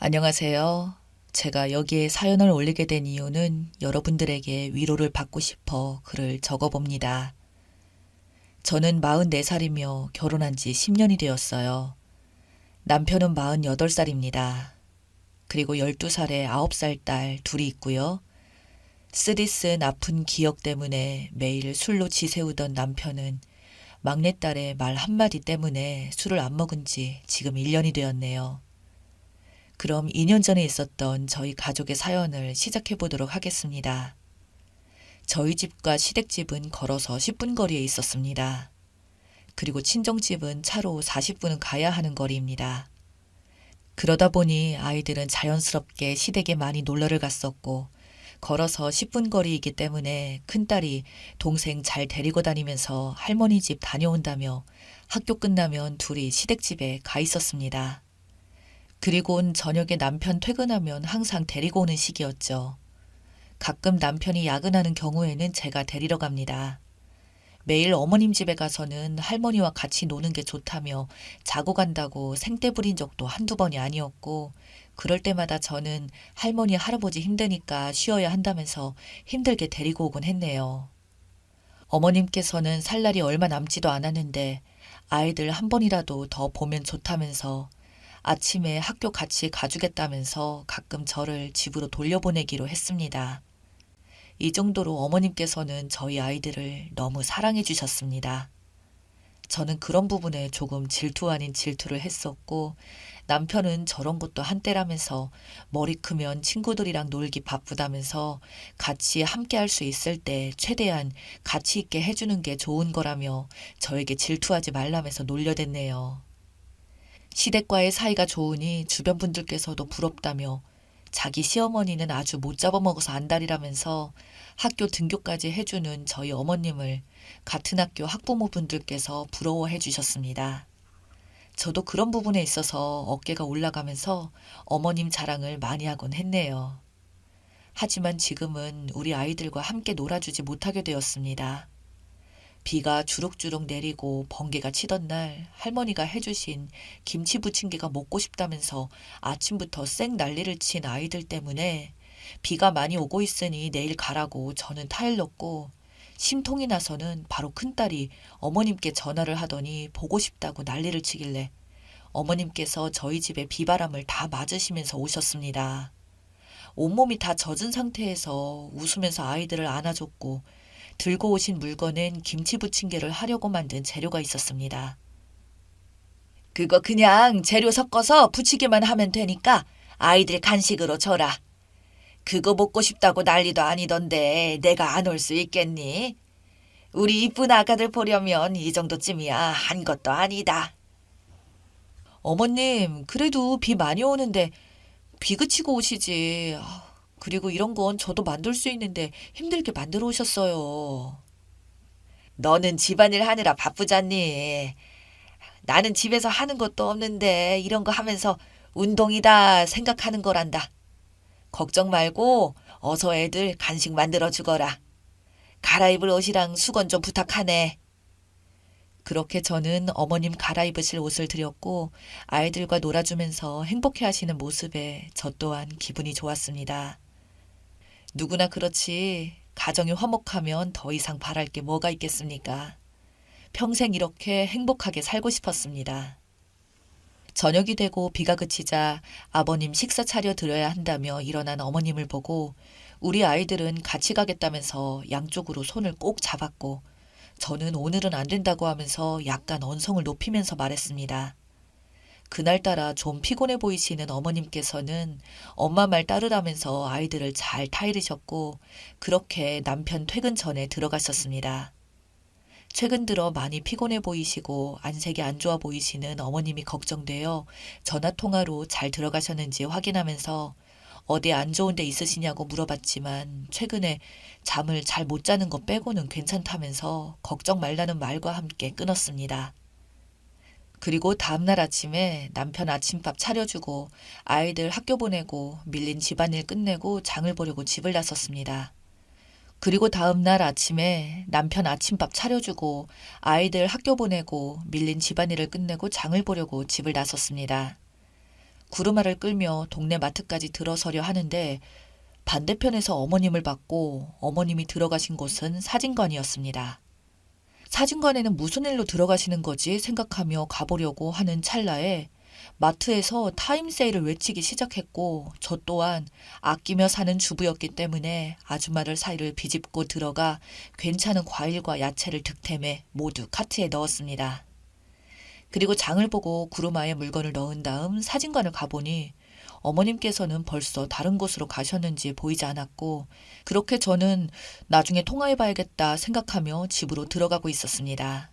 안녕하세요. 제가 여기에 사연을 올리게 된 이유는 여러분들에게 위로를 받고 싶어 글을 적어봅니다. 저는 44살이며 결혼한 지 10년이 되었어요. 남편은 48살입니다. 그리고 12살에 9살 딸 둘이 있고요. 쓰디쓴 아픈 기억 때문에 매일 술로 지새우던 남편은 막내딸의 말 한마디 때문에 술을 안 먹은 지 지금 1년이 되었네요. 그럼 2년 전에 있었던 저희 가족의 사연을 시작해 보도록 하겠습니다. 저희 집과 시댁집은 걸어서 10분 거리에 있었습니다. 그리고 친정집은 차로 40분은 가야 하는 거리입니다. 그러다 보니 아이들은 자연스럽게 시댁에 많이 놀러를 갔었고 걸어서 10분 거리이기 때문에 큰딸이 동생 잘 데리고 다니면서 할머니 집 다녀온다며 학교 끝나면 둘이 시댁집에 가 있었습니다. 그리고는 저녁에 남편 퇴근하면 항상 데리고 오는 시기였죠. 가끔 남편이 야근하는 경우에는 제가 데리러 갑니다. 매일 어머님 집에 가서는 할머니와 같이 노는 게 좋다며 자고 간다고 생떼 부린 적도 한두 번이 아니었고 그럴 때마다 저는 할머니 할아버지 힘드니까 쉬어야 한다면서 힘들게 데리고 오곤 했네요. 어머님께서는 살 날이 얼마 남지도 않았는데 아이들 한 번이라도 더 보면 좋다면서 아침에 학교 같이 가주겠다면서 가끔 저를 집으로 돌려보내기로 했습니다. 이 정도로 어머님께서는 저희 아이들을 너무 사랑해 주셨습니다. 저는 그런 부분에 조금 질투 아닌 질투를 했었고 남편은 저런 것도 한때라면서 머리 크면 친구들이랑 놀기 바쁘다면서 같이 함께 할 수 있을 때 최대한 같이 있게 해주는 게 좋은 거라며 저에게 질투하지 말라면서 놀려댔네요. 시댁과의 사이가 좋으니 주변 분들께서도 부럽다며 자기 시어머니는 아주 못 잡아먹어서 안달이라면서 학교 등교까지 해주는 저희 어머님을 같은 학교 학부모분들께서 부러워해 주셨습니다. 저도 그런 부분에 있어서 어깨가 올라가면서 어머님 자랑을 많이 하곤 했네요. 하지만 지금은 우리 아이들과 함께 놀아주지 못하게 되었습니다. 비가 주룩주룩 내리고 번개가 치던 날 할머니가 해주신 김치 부침개가 먹고 싶다면서 아침부터 쌩 난리를 친 아이들 때문에 비가 많이 오고 있으니 내일 가라고 저는 타일 넣고 심통이 나서는 바로 큰딸이 어머님께 전화를 하더니 보고 싶다고 난리를 치길래 어머님께서 저희 집에 비바람을 다 맞으시면서 오셨습니다. 온몸이 다 젖은 상태에서 웃으면서 아이들을 안아줬고 들고 오신 물건은 김치 부침개를 하려고 만든 재료가 있었습니다. 그거 그냥 재료 섞어서 부치기만 하면 되니까 아이들 간식으로 줘라. 그거 먹고 싶다고 난리도 아니던데 내가 안 올 수 있겠니? 우리 이쁜 아가들 보려면 이 정도쯤이야 한 것도 아니다. 어머님, 그래도 비 많이 오는데 비 그치고 오시지. 그리고 이런 건 저도 만들 수 있는데 힘들게 만들어 오셨어요. 너는 집안일 하느라 바쁘잖니. 나는 집에서 하는 것도 없는데 이런 거 하면서 운동이다 생각하는 거란다. 걱정 말고 어서 애들 간식 만들어 주거라. 갈아입을 옷이랑 수건 좀 부탁하네. 그렇게 저는 어머님 갈아입으실 옷을 드렸고 아이들과 놀아주면서 행복해 하시는 모습에 저 또한 기분이 좋았습니다. 누구나 그렇지 가정이 화목하면 더 이상 바랄 게 뭐가 있겠습니까? 평생 이렇게 행복하게 살고 싶었습니다. 저녁이 되고 비가 그치자 아버님 식사 차려 드려야 한다며 일어난 어머님을 보고 우리 아이들은 같이 가겠다면서 양쪽으로 손을 꼭 잡았고 저는 오늘은 안 된다고 하면서 약간 언성을 높이면서 말했습니다. 그날따라 좀 피곤해 보이시는 어머님께서는 엄마 말 따르라면서 아이들을 잘 타이르셨고 그렇게 남편 퇴근 전에 들어가셨습니다. 최근 들어 많이 피곤해 보이시고 안색이 안 좋아 보이시는 어머님이 걱정되어 전화통화로 잘 들어가셨는지 확인하면서 어디 안 좋은 데 있으시냐고 물어봤지만 최근에 잠을 잘 못 자는 것 빼고는 괜찮다면서 걱정 말라는 말과 함께 끊었습니다. 그리고 다음날 아침에 남편 아침밥 차려주고 아이들 학교 보내고 밀린 집안일 끝내고 장을 보려고 집을 나섰습니다. 그리고 다음날 아침에 남편 아침밥 차려주고 아이들 학교 보내고 밀린 집안일을 끝내고 장을 보려고 집을 나섰습니다. 구르마를 끌며 동네 마트까지 들어서려 하는데 반대편에서 어머님을 봤고 어머님이 들어가신 곳은 사진관이었습니다. 사진관에는 무슨 일로 들어가시는 거지 생각하며 가보려고 하는 찰나에 마트에서 타임세일을 외치기 시작했고 저 또한 아끼며 사는 주부였기 때문에 아줌마들 사이를 비집고 들어가 괜찮은 과일과 야채를 득템해 모두 카트에 넣었습니다. 그리고 장을 보고 구루마에 물건을 넣은 다음 사진관을 가보니 어머님께서는 벌써 다른 곳으로 가셨는지 보이지 않았고 그렇게 저는 나중에 통화해봐야겠다 생각하며 집으로 들어가고 있었습니다.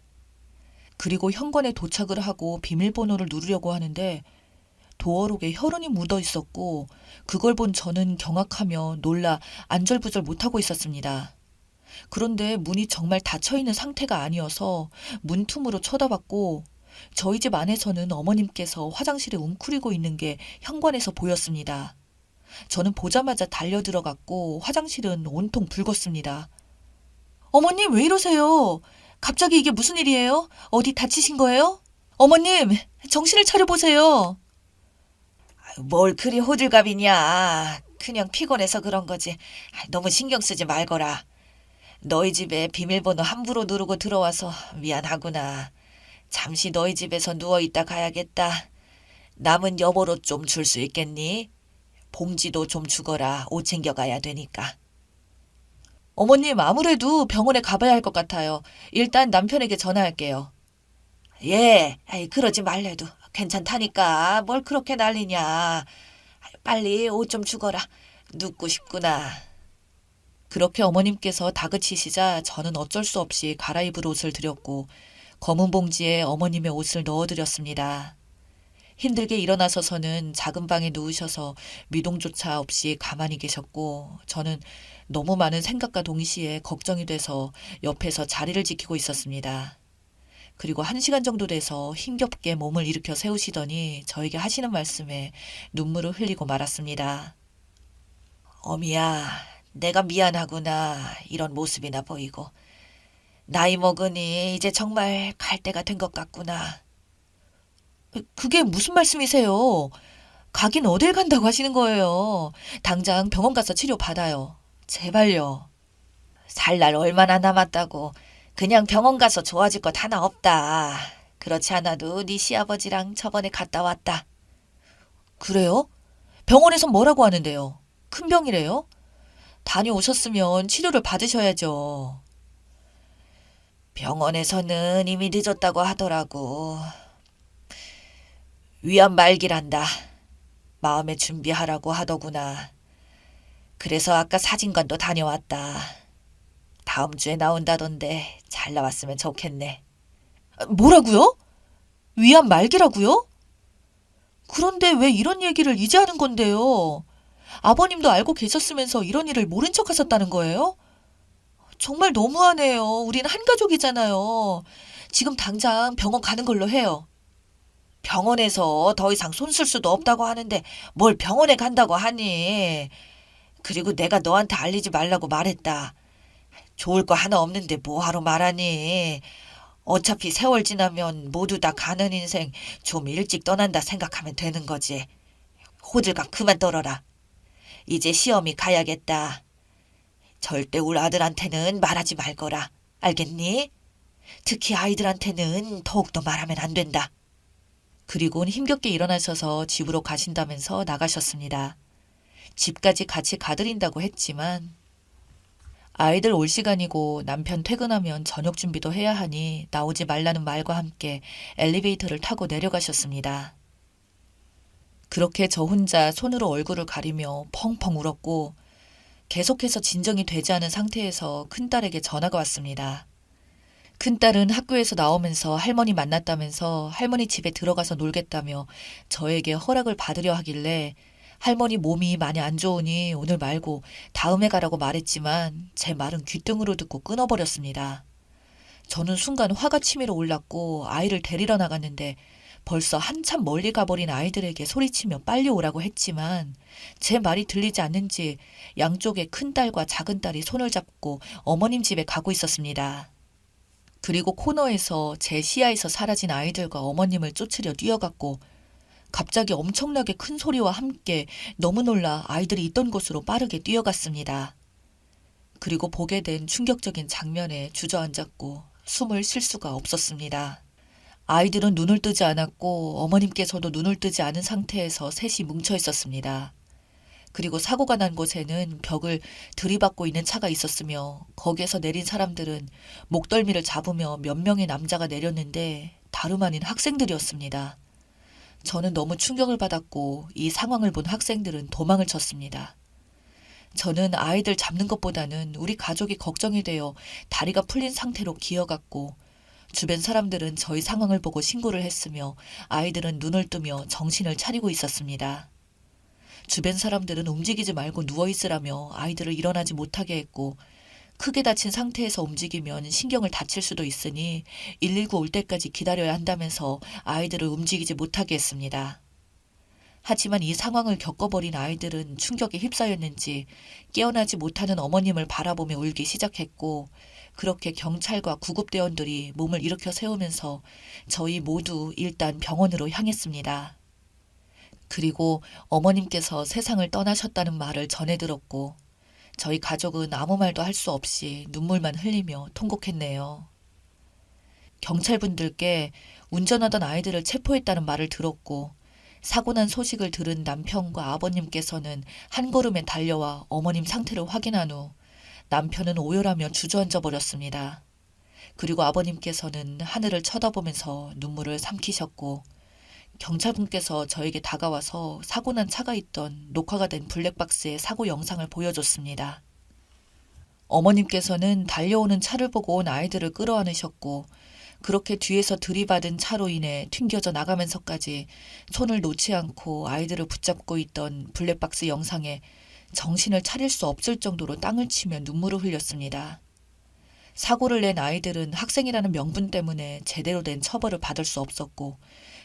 그리고 현관에 도착을 하고 비밀번호를 누르려고 하는데 도어록에 혈흔이 묻어 있었고 그걸 본 저는 경악하며 놀라 안절부절 못하고 있었습니다. 그런데 문이 정말 닫혀있는 상태가 아니어서 문틈으로 쳐다봤고 저희 집 안에서는 어머님께서 화장실에 웅크리고 있는 게 현관에서 보였습니다. 저는 보자마자 달려 들어갔고 화장실은 온통 붉었습니다. 어머님 왜 이러세요? 갑자기 이게 무슨 일이에요? 어디 다치신 거예요? 어머님 정신을 차려보세요. 뭘 그리 호들갑이냐. 그냥 피곤해서 그런 거지. 너무 신경 쓰지 말거라. 너희 집에 비밀번호 함부로 누르고 들어와서 미안하구나. 잠시 너희 집에서 누워있다 가야겠다. 남은 여보로 좀 줄 수 있겠니? 봉지도 좀 주거라. 옷 챙겨가야 되니까. 어머님 아무래도 병원에 가봐야 할 것 같아요. 일단 남편에게 전화할게요. 예, 그러지 말래도 괜찮다니까. 뭘 그렇게 난리냐. 빨리 옷 좀 주거라. 눕고 싶구나. 그렇게 어머님께서 다그치시자 저는 어쩔 수 없이 갈아입을 옷을 드렸고 검은 봉지에 어머님의 옷을 넣어드렸습니다. 힘들게 일어나서서는 작은 방에 누우셔서 미동조차 없이 가만히 계셨고 저는 너무 많은 생각과 동시에 걱정이 돼서 옆에서 자리를 지키고 있었습니다. 그리고 1시간 정도 돼서 힘겹게 몸을 일으켜 세우시더니 저에게 하시는 말씀에 눈물을 흘리고 말았습니다. 어미야, 내가 미안하구나. 이런 모습이나 보이고. 나이 먹으니 이제 정말 갈 때가 된 것 같구나. 그게 무슨 말씀이세요? 가긴 어딜 간다고 하시는 거예요. 당장 병원 가서 치료 받아요. 제발요. 살 날 얼마나 남았다고. 그냥 병원 가서 좋아질 것 하나 없다. 그렇지 않아도 네 시아버지랑 저번에 갔다 왔다. 그래요? 병원에선 뭐라고 하는데요? 큰 병이래요? 다녀오셨으면 치료를 받으셔야죠. 병원에서는 이미 늦었다고 하더라고. 위암 말기란다. 마음에 준비하라고 하더구나. 그래서 아까 사진관도 다녀왔다. 다음 주에 나온다던데 잘 나왔으면 좋겠네. 뭐라고요? 위암 말기라고요? 그런데 왜 이런 얘기를 이제 하는 건데요? 아버님도 알고 계셨으면서 이런 일을 모른 척 하셨다는 거예요? 정말 너무하네요. 우린 한 가족이잖아요. 지금 당장 병원 가는 걸로 해요. 병원에서 더 이상 손 쓸 수도 없다고 하는데 뭘 병원에 간다고 하니. 그리고 내가 너한테 알리지 말라고 말했다. 좋을 거 하나 없는데 뭐하러 말하니. 어차피 세월 지나면 모두 다 가는 인생 좀 일찍 떠난다 생각하면 되는 거지. 호들갑 그만 떨어라. 이제 시험이 가야겠다. 절대 우리 아들한테는 말하지 말거라. 알겠니? 특히 아이들한테는 더욱더 말하면 안 된다. 그리고는 힘겹게 일어나셔서 집으로 가신다면서 나가셨습니다. 집까지 같이 가드린다고 했지만 아이들 올 시간이고 남편 퇴근하면 저녁 준비도 해야 하니 나오지 말라는 말과 함께 엘리베이터를 타고 내려가셨습니다. 그렇게 저 혼자 손으로 얼굴을 가리며 펑펑 울었고 계속해서 진정이 되지 않은 상태에서 큰딸에게 전화가 왔습니다. 큰딸은 학교에서 나오면서 할머니 만났다면서 할머니 집에 들어가서 놀겠다며 저에게 허락을 받으려 하길래 할머니 몸이 많이 안 좋으니 오늘 말고 다음에 가라고 말했지만 제 말은 귓등으로 듣고 끊어버렸습니다. 저는 순간 화가 치밀어 올랐고 아이를 데리러 나갔는데 벌써 한참 멀리 가버린 아이들에게 소리치며 빨리 오라고 했지만 제 말이 들리지 않는지 양쪽에 큰딸과 작은딸이 손을 잡고 어머님 집에 가고 있었습니다. 그리고 코너에서 제 시야에서 사라진 아이들과 어머님을 쫓으려 뛰어갔고 갑자기 엄청나게 큰 소리와 함께 너무 놀라 아이들이 있던 곳으로 빠르게 뛰어갔습니다. 그리고 보게 된 충격적인 장면에 주저앉았고 숨을 쉴 수가 없었습니다. 아이들은 눈을 뜨지 않았고 어머님께서도 눈을 뜨지 않은 상태에서 셋이 뭉쳐 있었습니다. 그리고 사고가 난 곳에는 벽을 들이받고 있는 차가 있었으며 거기에서 내린 사람들은 목덜미를 잡으며 몇 명의 남자가 내렸는데 다름 아닌 학생들이었습니다. 저는 너무 충격을 받았고 이 상황을 본 학생들은 도망을 쳤습니다. 저는 아이들 잡는 것보다는 우리 가족이 걱정이 되어 다리가 풀린 상태로 기어갔고 주변 사람들은 저희 상황을 보고 신고를 했으며 아이들은 눈을 뜨며 정신을 차리고 있었습니다. 주변 사람들은 움직이지 말고 누워있으라며 아이들을 일어나지 못하게 했고 크게 다친 상태에서 움직이면 신경을 다칠 수도 있으니 119 올 때까지 기다려야 한다면서 아이들을 움직이지 못하게 했습니다. 하지만 이 상황을 겪어버린 아이들은 충격에 휩싸였는지 깨어나지 못하는 어머님을 바라보며 울기 시작했고 그렇게 경찰과 구급대원들이 몸을 일으켜 세우면서 저희 모두 일단 병원으로 향했습니다. 그리고 어머님께서 세상을 떠나셨다는 말을 전해 들었고 저희 가족은 아무 말도 할 수 없이 눈물만 흘리며 통곡했네요. 경찰분들께 운전하던 아이들을 체포했다는 말을 들었고 사고 난 소식을 들은 남편과 아버님께서는 한 걸음에 달려와 어머님 상태를 확인한 후 남편은 오열하며 주저앉아 버렸습니다. 그리고 아버님께서는 하늘을 쳐다보면서 눈물을 삼키셨고 경찰분께서 저에게 다가와서 사고 난 차가 있던 녹화가 된 블랙박스의 사고 영상을 보여줬습니다. 어머님께서는 달려오는 차를 보고 온 아이들을 끌어안으셨고 그렇게 뒤에서 들이받은 차로 인해 튕겨져 나가면서까지 손을 놓지 않고 아이들을 붙잡고 있던 블랙박스 영상에 정신을 차릴 수 없을 정도로 땅을 치며 눈물을 흘렸습니다. 사고를 낸 아이들은 학생이라는 명분 때문에 제대로 된 처벌을 받을 수 없었고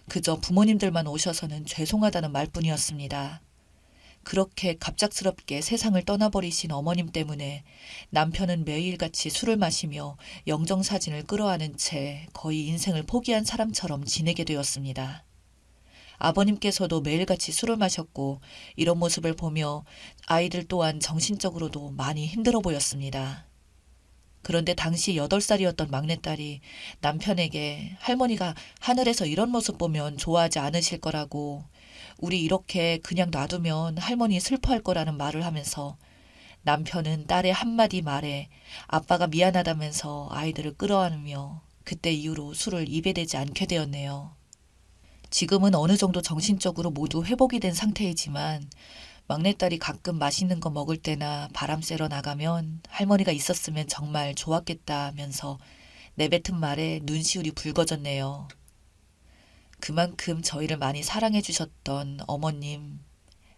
그저 부모님들만 오셔서는 죄송하다는 말뿐이었습니다. 그렇게 갑작스럽게 세상을 떠나버리신 어머님 때문에 남편은 매일같이 술을 마시며 영정사진을 끌어안은 채 거의 인생을 포기한 사람처럼 지내게 되었습니다. 아버님께서도 매일같이 술을 마셨고 이런 모습을 보며 아이들 또한 정신적으로도 많이 힘들어 보였습니다. 그런데 당시 8살이었던 막내딸이 남편에게 할머니가 하늘에서 이런 모습 보면 좋아하지 않으실 거라고 우리 이렇게 그냥 놔두면 할머니 슬퍼할 거라는 말을 하면서 남편은 딸의 한마디 말에 아빠가 미안하다면서 아이들을 끌어안으며 그때 이후로 술을 입에 대지 않게 되었네요. 지금은 어느 정도 정신적으로 모두 회복이 된 상태이지만 막내딸이 가끔 맛있는 거 먹을 때나 바람 쐬러 나가면 할머니가 있었으면 정말 좋았겠다면서 내뱉은 말에 눈시울이 붉어졌네요. 그만큼 저희를 많이 사랑해 주셨던 어머님,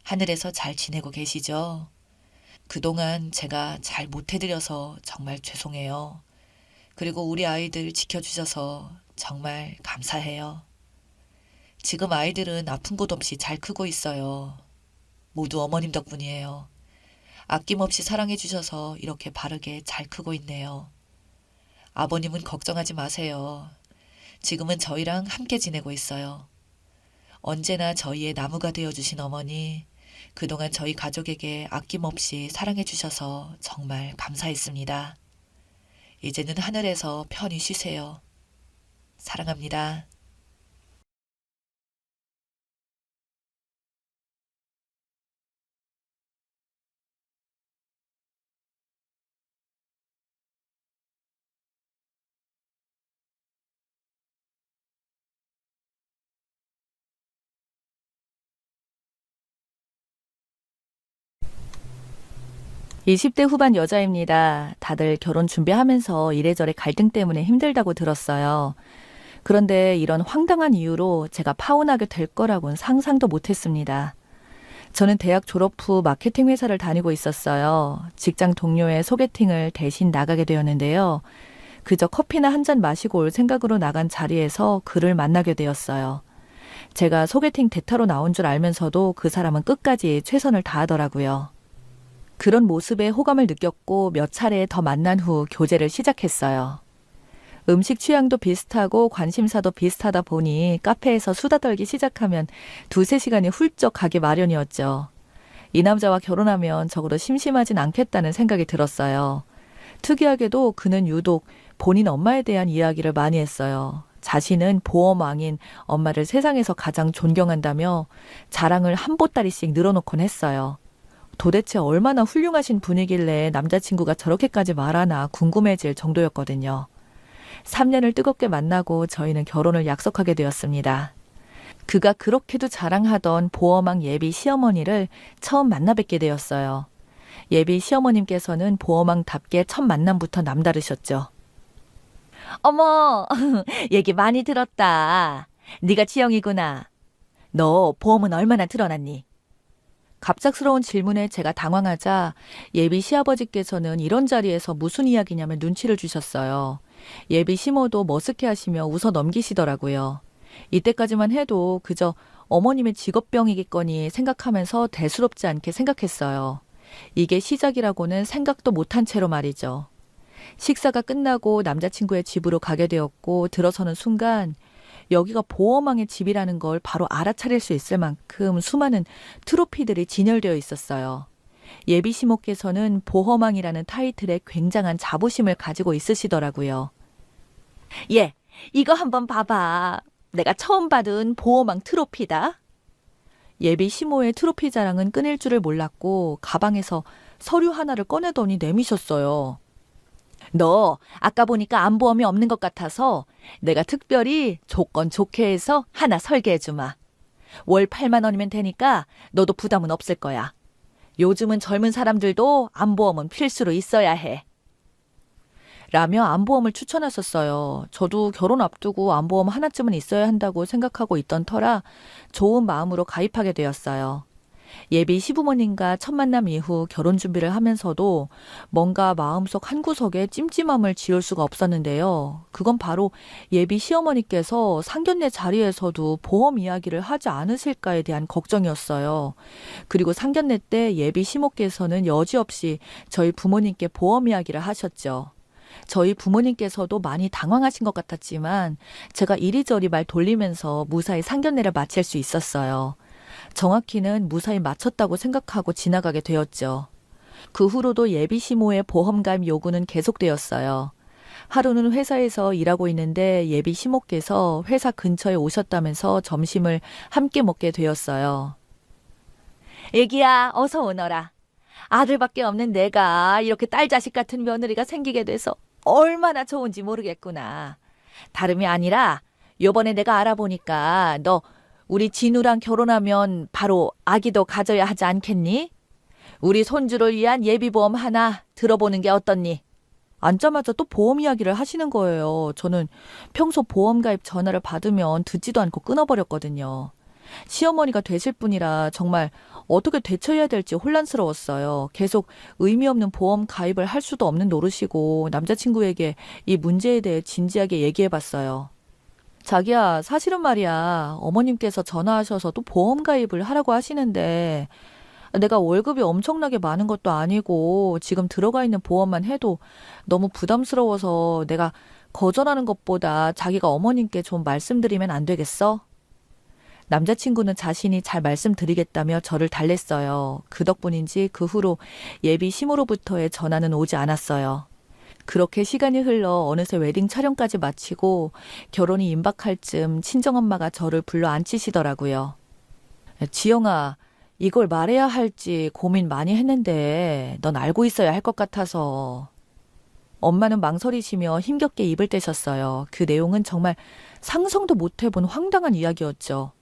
하늘에서 잘 지내고 계시죠? 그동안 제가 잘 못해드려서 정말 죄송해요. 그리고 우리 아이들 지켜주셔서 정말 감사해요. 지금 아이들은 아픈 곳 없이 잘 크고 있어요. 모두 어머님 덕분이에요. 아낌없이 사랑해 주셔서 이렇게 바르게 잘 크고 있네요. 아버님은 걱정하지 마세요. 지금은 저희랑 함께 지내고 있어요. 언제나 저희의 나무가 되어주신 어머니, 그동안 저희 가족에게 아낌없이 사랑해 주셔서 정말 감사했습니다. 이제는 하늘에서 편히 쉬세요. 사랑합니다. (20대) 후반 여자입니다. 다들 결혼 준비하면서 이래저래 갈등 때문에 힘들다고 들었어요. 그런데 이런 황당한 이유로 제가 파혼하게 될 거라고는 상상도 못했습니다. 저는 대학 졸업 후 마케팅 회사를 다니고 있었어요. 직장 동료의 소개팅을 대신 나가게 되었는데요. 그저 커피나 한 잔 마시고 올 생각으로 나간 자리에서 그를 만나게 되었어요. 제가 소개팅 대타로 나온 줄 알면서도 그 사람은 끝까지 최선을 다하더라고요. 그런 모습에 호감을 느꼈고 몇 차례 더 만난 후 교제를 시작했어요. 음식 취향도 비슷하고 관심사도 비슷하다 보니 카페에서 수다 떨기 시작하면 두세 시간이 훌쩍 가기 마련이었죠. 이 남자와 결혼하면 적어도 심심하진 않겠다는 생각이 들었어요. 특이하게도 그는 유독 본인 엄마에 대한 이야기를 많이 했어요. 자신은 보험왕인 엄마를 세상에서 가장 존경한다며 자랑을 한 보따리씩 늘어놓곤 했어요. 도대체 얼마나 훌륭하신 분이길래 남자친구가 저렇게까지 말하나 궁금해질 정도였거든요. 3년을 뜨겁게 만나고 저희는 결혼을 약속하게 되었습니다. 그가 그렇게도 자랑하던 보험왕 예비 시어머니를 처음 만나 뵙게 되었어요. 예비 시어머님께서는 보험왕답게 첫 만남부터 남다르셨죠. 어머, 얘기 많이 들었다. 네가 지영이구나. 너 보험은 얼마나 들어놨니? 갑작스러운 질문에 제가 당황하자 예비 시아버지께서는 이런 자리에서 무슨 이야기냐면 눈치를 주셨어요. 예비 시모도 머쓱해하시며 웃어 넘기시더라고요. 이때까지만 해도 그저 어머님의 직업병이겠거니 생각하면서 대수롭지 않게 생각했어요. 이게 시작이라고는 생각도 못한 채로 말이죠. 식사가 끝나고 남자친구의 집으로 가게 되었고 들어서는 순간 여기가 보험왕의 집이라는 걸 바로 알아차릴 수 있을 만큼 수많은 트로피들이 진열되어 있었어요. 예비 시모께서는 보험왕이라는 타이틀에 굉장한 자부심을 가지고 있으시더라고요. 예, 이거 한번 봐봐. 내가 처음 받은 보험왕 트로피다. 예비 시모의 트로피 자랑은 끊일 줄을 몰랐고 가방에서 서류 하나를 꺼내더니 내미셨어요. 너 아까 보니까 안보험이 없는 것 같아서 내가 특별히 조건 좋게 해서 하나 설계해주마. 월 8만 원이면 되니까 너도 부담은 없을 거야. 요즘은 젊은 사람들도 안보험은 필수로 있어야 해. 라며 안보험을 추천하셨어요. 저도 결혼 앞두고 안보험 하나쯤은 있어야 한다고 생각하고 있던 터라 좋은 마음으로 가입하게 되었어요. 예비 시부모님과 첫 만남 이후 결혼 준비를 하면서도 뭔가 마음속 한구석에 찜찜함을 지울 수가 없었는데요. 그건 바로 예비 시어머니께서 상견례 자리에서도 보험 이야기를 하지 않으실까에 대한 걱정이었어요. 그리고 상견례 때 예비 시모께서는 여지없이 저희 부모님께 보험 이야기를 하셨죠. 저희 부모님께서도 많이 당황하신 것 같았지만 제가 이리저리 말 돌리면서 무사히 상견례를 마칠 수 있었어요. 정확히는 무사히 마쳤다고 생각하고 지나가게 되었죠. 그 후로도 예비 시모의 보험 가입 요구는 계속되었어요. 하루는 회사에서 일하고 있는데 예비 시모께서 회사 근처에 오셨다면서 점심을 함께 먹게 되었어요. 애기야, 어서 오너라. 아들밖에 없는 내가 이렇게 딸 자식 같은 며느리가 생기게 돼서 얼마나 좋은지 모르겠구나. 다름이 아니라 요번에 내가 알아보니까 너 우리 진우랑 결혼하면 바로 아기도 가져야 하지 않겠니? 우리 손주를 위한 예비보험 하나 들어보는 게 어떻니? 앉자마자 또 보험 이야기를 하시는 거예요. 저는 평소 보험 가입 전화를 받으면 듣지도 않고 끊어버렸거든요. 시어머니가 되실 분이라 정말 어떻게 대처해야 될지 혼란스러웠어요. 계속 의미 없는 보험 가입을 할 수도 없는 노릇이고 남자친구에게 이 문제에 대해 진지하게 얘기해봤어요. 자기야, 사실은 말이야. 어머님께서 전화하셔서 또 보험 가입을 하라고 하시는데 내가 월급이 엄청나게 많은 것도 아니고 지금 들어가 있는 보험만 해도 너무 부담스러워서 내가 거절하는 것보다 자기가 어머님께 좀 말씀드리면 안 되겠어? 남자친구는 자신이 잘 말씀드리겠다며 저를 달랬어요. 그 덕분인지 그 후로 예비 시모로부터의 전화는 오지 않았어요. 그렇게 시간이 흘러 어느새 웨딩 촬영까지 마치고 결혼이 임박할 즈음 친정엄마가 저를 불러 앉히시더라고요. 지영아, 이걸 말해야 할지 고민 많이 했는데 넌 알고 있어야 할 것 같아서. 엄마는 망설이시며 힘겹게 입을 떼셨어요. 그 내용은 정말 상상도 못 해본 황당한 이야기였죠.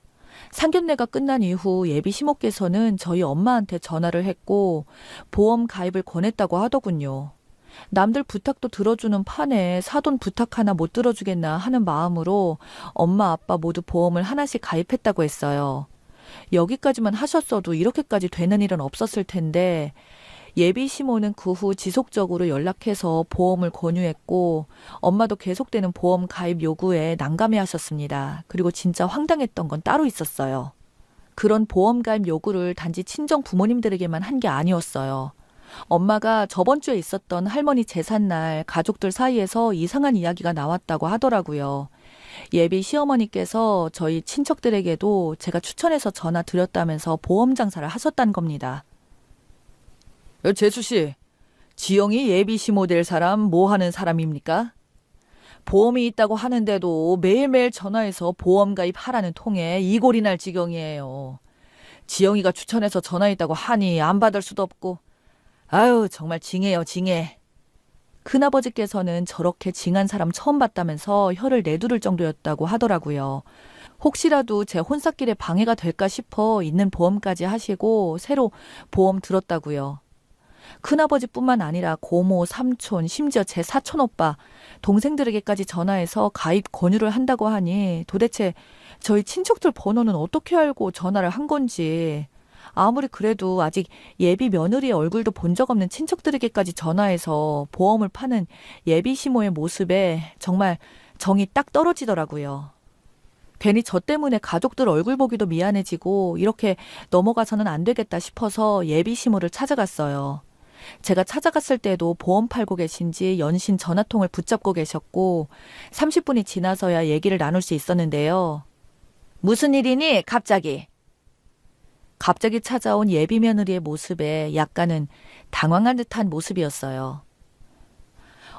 상견례가 끝난 이후 예비 시모께서는 저희 엄마한테 전화를 했고 보험 가입을 권했다고 하더군요. 남들 부탁도 들어주는 판에 사돈 부탁 하나 못 들어주겠나 하는 마음으로 엄마 아빠 모두 보험을 하나씩 가입했다고 했어요. 여기까지만 하셨어도 이렇게까지 되는 일은 없었을 텐데 예비 시모는 그 후 지속적으로 연락해서 보험을 권유했고 엄마도 계속되는 보험 가입 요구에 난감해하셨습니다. 그리고 진짜 황당했던 건 따로 있었어요. 그런 보험 가입 요구를 단지 친정 부모님들에게만 한 게 아니었어요. 엄마가 저번 주에 있었던 할머니 제삿날 가족들 사이에서 이상한 이야기가 나왔다고 하더라고요. 예비 시어머니께서 저희 친척들에게도 제가 추천해서 전화 드렸다면서 보험 장사를 하셨다는 겁니다. 재수 씨, 지영이 예비 시모 될 사람 뭐 하는 사람입니까? 보험이 있다고 하는데도 매일매일 전화해서 보험 가입하라는 통에 이골이 날 지경이에요. 지영이가 추천해서 전화했다고 하니 안 받을 수도 없고. 아유, 정말 징해요, 징해. 큰아버지께서는 저렇게 징한 사람 처음 봤다면서 혀를 내두를 정도였다고 하더라고요. 혹시라도 제 혼사길에 방해가 될까 싶어 있는 보험까지 하시고 새로 보험 들었다고요. 큰아버지뿐만 아니라 고모, 삼촌, 심지어 제 사촌 오빠, 동생들에게까지 전화해서 가입 권유를 한다고 하니 도대체 저희 친척들 번호는 어떻게 알고 전화를 한 건지, 아무리 그래도 아직 예비 며느리의 얼굴도 본 적 없는 친척들에게까지 전화해서 보험을 파는 예비 시모의 모습에 정말 정이 딱 떨어지더라고요. 괜히 저 때문에 가족들 얼굴 보기도 미안해지고 이렇게 넘어가서는 안 되겠다 싶어서 예비 시모를 찾아갔어요. 제가 찾아갔을 때도 보험 팔고 계신지 연신 전화통을 붙잡고 계셨고 30분이 지나서야 얘기를 나눌 수 있었는데요. 무슨 일이니, 갑자기? 갑자기 찾아온 예비 며느리의 모습에 약간은 당황한 듯한 모습이었어요.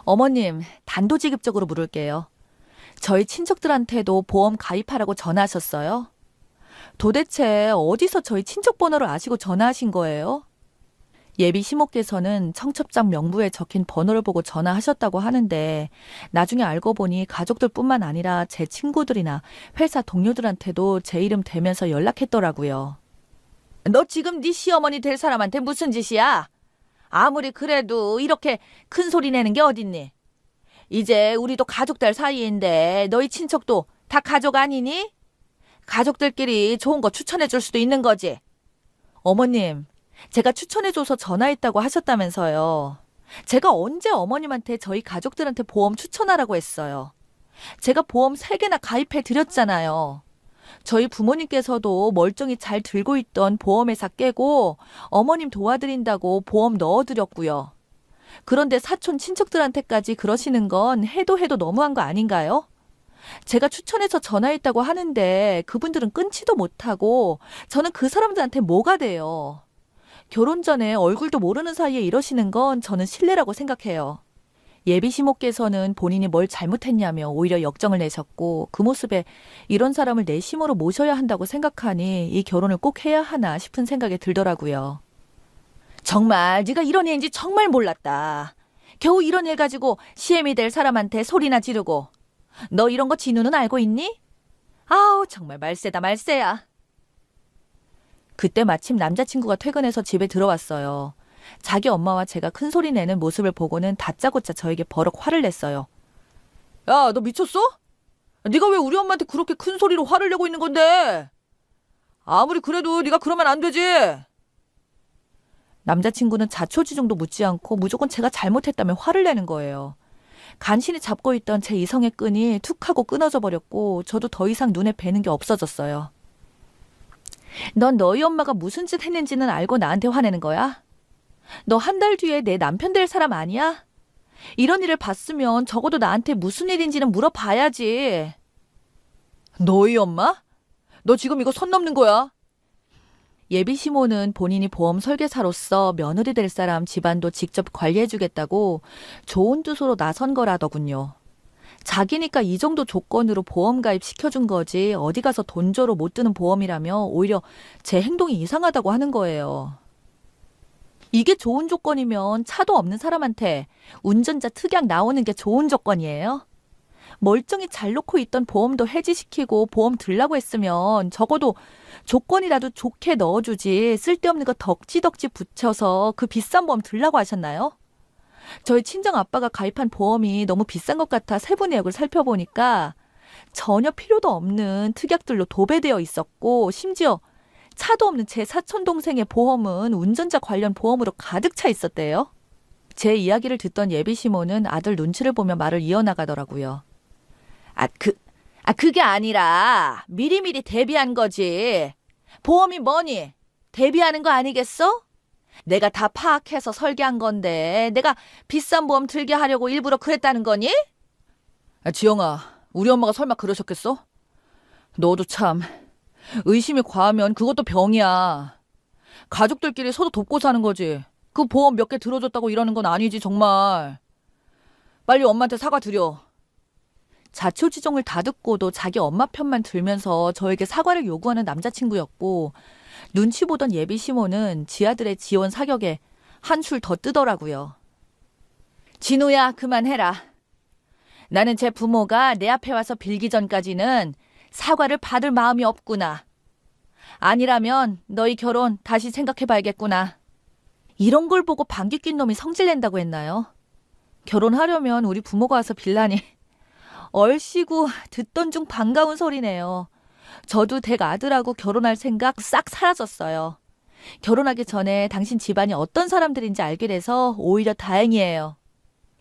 어머님, 단도직입적으로 물을게요. 저희 친척들한테도 보험 가입하라고 전화하셨어요? 도대체 어디서 저희 친척 번호를 아시고 전화하신 거예요? 예비 시모께서는 청첩장 명부에 적힌 번호를 보고 전화하셨다고 하는데 나중에 알고 보니 가족들뿐만 아니라 제 친구들이나 회사 동료들한테도 제 이름 대면서 연락했더라고요. 너 지금 네 시어머니 될 사람한테 무슨 짓이야? 아무리 그래도 이렇게 큰 소리 내는 게 어딨니? 이제 우리도 가족 될 사이인데 너희 친척도 다 가족 아니니? 가족들끼리 좋은 거 추천해 줄 수도 있는 거지. 어머님, 제가 추천해줘서 전화했다고 하셨다면서요. 제가 언제 어머님한테 저희 가족들한테 보험 추천하라고 했어요. 제가 보험 3개나 가입해 드렸잖아요. 저희 부모님께서도 멀쩡히 잘 들고 있던 보험회사 깨고 어머님 도와드린다고 보험 넣어드렸고요. 그런데 사촌 친척들한테까지 그러시는 건 해도 너무한 거 아닌가요? 제가 추천해서 전화했다고 하는데 그분들은 끊지도 못하고 저는 그 사람들한테 뭐가 돼요? 결혼 전에 얼굴도 모르는 사이에 이러시는 건 저는 실례라고 생각해요. 예비 시모께서는 본인이 뭘 잘못했냐며 오히려 역정을 내셨고 그 모습에 이런 사람을 내 시모로 모셔야 한다고 생각하니 이 결혼을 꼭 해야 하나 싶은 생각이 들더라고요. 정말 네가 이런 애인지 정말 몰랐다. 겨우 이런 애 가지고 시엠이 될 사람한테 소리나 지르고. 너 이런 거 진우는 알고 있니? 아우, 정말 말세다, 말세야. 그때 마침 남자친구가 퇴근해서 집에 들어왔어요. 자기 엄마와 제가 큰 소리 내는 모습을 보고는 다짜고짜 저에게 버럭 화를 냈어요. 야, 너 미쳤어? 네가 왜 우리 엄마한테 그렇게 큰 소리로 화를 내고 있는 건데? 아무리 그래도 네가 그러면 안 되지. 남자친구는 자초지종도 묻지 않고 무조건 제가 잘못했다며 화를 내는 거예요. 간신히 잡고 있던 제 이성의 끈이 툭 하고 끊어져 버렸고 저도 더 이상 눈에 뵈는 게 없어졌어요. 넌 너희 엄마가 무슨 짓 했는지는 알고 나한테 화내는 거야? 너 한 달 뒤에 내 남편 될 사람 아니야? 이런 일을 봤으면 적어도 나한테 무슨 일인지는 물어봐야지. 너희 엄마? 너 지금 이거 선 넘는 거야? 예비 시모는 본인이 보험 설계사로서 며느리 될 사람 집안도 직접 관리해주겠다고 좋은 뜻으로 나선 거라더군요. 자기니까 이 정도 조건으로 보험 가입 시켜준 거지 어디 가서 돈 줘로 못 드는 보험이라며 오히려 제 행동이 이상하다고 하는 거예요. 이게 좋은 조건이면 차도 없는 사람한테 운전자 특약 나오는 게 좋은 조건이에요? 멀쩡히 잘 놓고 있던 보험도 해지시키고 보험 들라고 했으면 적어도 조건이라도 좋게 넣어주지 쓸데없는 거 덕지덕지 붙여서 그 비싼 보험 들라고 하셨나요? 저희 친정 아빠가 가입한 보험이 너무 비싼 것 같아 세부 내역을 살펴보니까 전혀 필요도 없는 특약들로 도배되어 있었고 심지어 차도 없는 제 사촌 동생의 보험은 운전자 관련 보험으로 가득 차 있었대요. 제 이야기를 듣던 예비 시모는 아들 눈치를 보며 말을 이어나가더라고요. 그게 아니라 미리미리 대비한 거지. 보험이 뭐니? 대비하는 거 아니겠어? 내가 다 파악해서 설계한 건데 내가 비싼 보험 들게 하려고 일부러 그랬다는 거니? 지영아, 우리 엄마가 설마 그러셨겠어? 너도 참 의심이 과하면 그것도 병이야. 가족들끼리 서로 돕고 사는 거지. 그 보험 몇 개 들어줬다고 이러는 건 아니지 정말. 빨리 엄마한테 사과드려. 자초지종을 다 듣고도 자기 엄마 편만 들면서 저에게 사과를 요구하는 남자친구였고 눈치 보던 예비 시모는 지 아들의 지원 사격에 한술 더 뜨더라고요. 진우야, 그만해라. 나는 제 부모가 내 앞에 와서 빌기 전까지는 사과를 받을 마음이 없구나. 아니라면 너희 결혼 다시 생각해봐야겠구나. 이런 걸 보고 방귀 낀 놈이 성질낸다고 했나요? 결혼하려면 우리 부모가 와서 빌라니. 얼씨구 듣던 중 반가운 소리네요. 저도 댁 아들하고 결혼할 생각 싹 사라졌어요. 결혼하기 전에 당신 집안이 어떤 사람들인지 알게 돼서 오히려 다행이에요.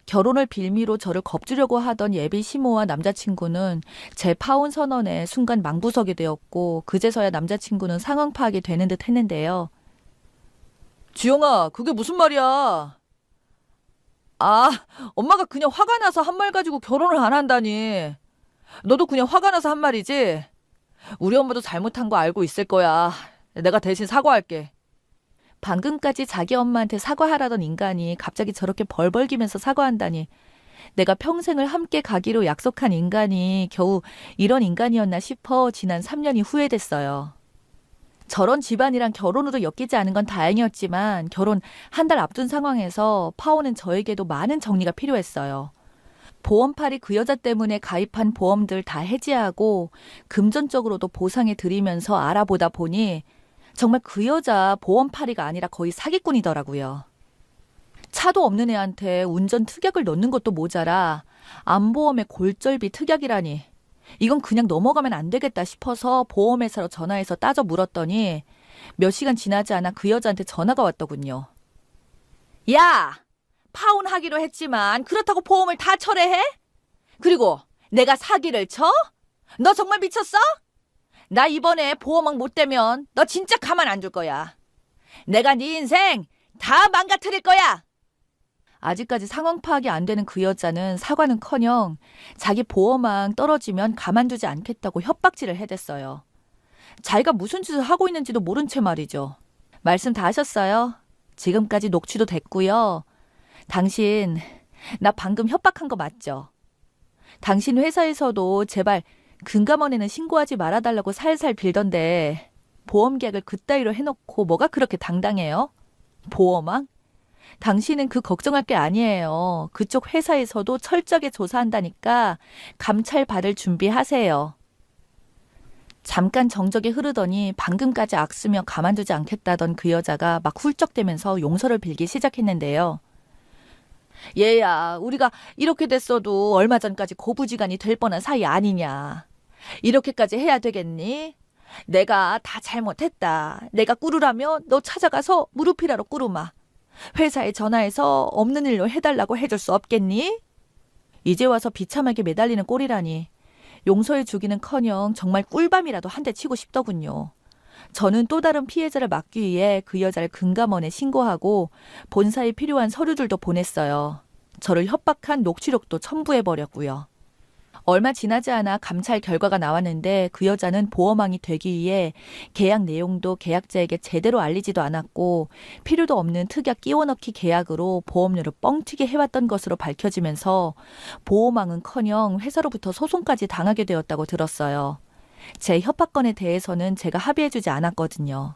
결혼을 빌미로 저를 겁주려고 하던 예비 시모와 남자친구는 제 파혼 선언에 순간 망부서게 되었고 그제서야 남자친구는 상황 파악이 되는 듯 했는데요. 지영아, 그게 무슨 말이야? 아, 엄마가 그냥 화가 나서 한 말 가지고 결혼을 안 한다니. 너도 그냥 화가 나서 한 말이지? 우리 엄마도 잘못한 거 알고 있을 거야. 내가 대신 사과할게. 방금까지 자기 엄마한테 사과하라던 인간이 갑자기 저렇게 벌벌기면서 사과한다니. 내가 평생을 함께 가기로 약속한 인간이 겨우 이런 인간이었나 싶어 지난 3년이 후회됐어요. 저런 집안이랑 결혼으로 엮이지 않은 건 다행이었지만 결혼 한 달 앞둔 상황에서 파오는 저에게도 많은 정리가 필요했어요. 보험팔이 그 여자 때문에 가입한 보험들 다 해지하고 금전적으로도 보상해 드리면서 알아보다 보니 정말 그 여자 보험팔이가 아니라 거의 사기꾼이더라고요. 차도 없는 애한테 운전 특약을 넣는 것도 모자라 암보험에 골절비 특약이라니. 이건 그냥 넘어가면 안 되겠다 싶어서 보험회사로 전화해서 따져 물었더니 몇 시간 지나지 않아 그 여자한테 전화가 왔더군요. 야! 파혼하기로 했지만 그렇다고 보험을 다 철회해? 그리고 내가 사기를 쳐? 너 정말 미쳤어? 나 이번에 보험왕 못 되면 너 진짜 가만 안 둘 거야. 내가 네 인생 다 망가뜨릴 거야. 아직까지 상황 파악이 안 되는 그 여자는 사과는커녕 자기 보험왕 떨어지면 가만두지 않겠다고 협박질을 해댔어요. 자기가 무슨 짓을 하고 있는지도 모른 채 말이죠. 말씀 다 하셨어요? 지금까지 녹취도 됐고요. 당신, 나 방금 협박한 거 맞죠? 당신 회사에서도 제발 금감원에는 신고하지 말아달라고 살살 빌던데 보험 계약을 그따위로 해놓고 뭐가 그렇게 당당해요? 보험왕? 당신은 그 걱정할 게 아니에요. 그쪽 회사에서도 철저하게 조사한다니까 감찰 받을 준비하세요. 잠깐 정적이 흐르더니 방금까지 악쓰며 가만두지 않겠다던 그 여자가 막 훌쩍대면서 용서를 빌기 시작했는데요. 얘야, 우리가 이렇게 됐어도 얼마 전까지 고부지간이 될 뻔한 사이 아니냐. 이렇게까지 해야 되겠니? 내가 다 잘못했다. 내가 꾸르라면 너 찾아가서 무릎이라로 꾸르마. 회사에 전화해서 없는 일로 해달라고 해줄 수 없겠니? 이제 와서 비참하게 매달리는 꼴이라니. 용서해 주기는커녕 정말 꿀밤이라도 한 대 치고 싶더군요. 저는 또 다른 피해자를 막기 위해 그 여자를 금감원에 신고하고 본사에 필요한 서류들도 보냈어요. 저를 협박한 녹취록도 첨부해버렸고요. 얼마 지나지 않아 감찰 결과가 나왔는데 그 여자는 보험왕이 되기 위해 계약 내용도 계약자에게 제대로 알리지도 않았고 필요도 없는 특약 끼워넣기 계약으로 보험료를 뻥튀기 해왔던 것으로 밝혀지면서 보험왕은커녕 회사로부터 소송까지 당하게 되었다고 들었어요. 제 협박건에 대해서는 제가 합의해주지 않았거든요.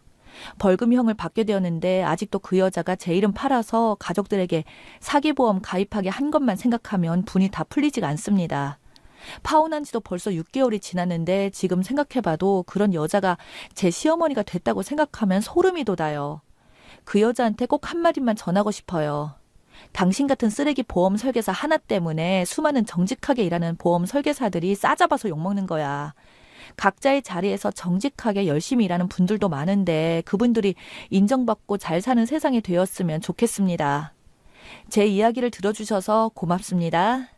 벌금형을 받게 되었는데 아직도 그 여자가 제 이름 팔아서 가족들에게 사기보험 가입하게 한 것만 생각하면 분이 다 풀리지가 않습니다. 파혼한 지도 벌써 6개월이 지났는데 지금 생각해봐도 그런 여자가 제 시어머니가 됐다고 생각하면 소름이 돋아요. 그 여자한테 꼭 한마디만 전하고 싶어요. 당신 같은 쓰레기 보험 설계사 하나 때문에 수많은 정직하게 일하는 보험 설계사들이 싸잡아서 욕먹는 거야. 각자의 자리에서 정직하게 열심히 일하는 분들도 많은데 그분들이 인정받고 잘 사는 세상이 되었으면 좋겠습니다. 제 이야기를 들어주셔서 고맙습니다.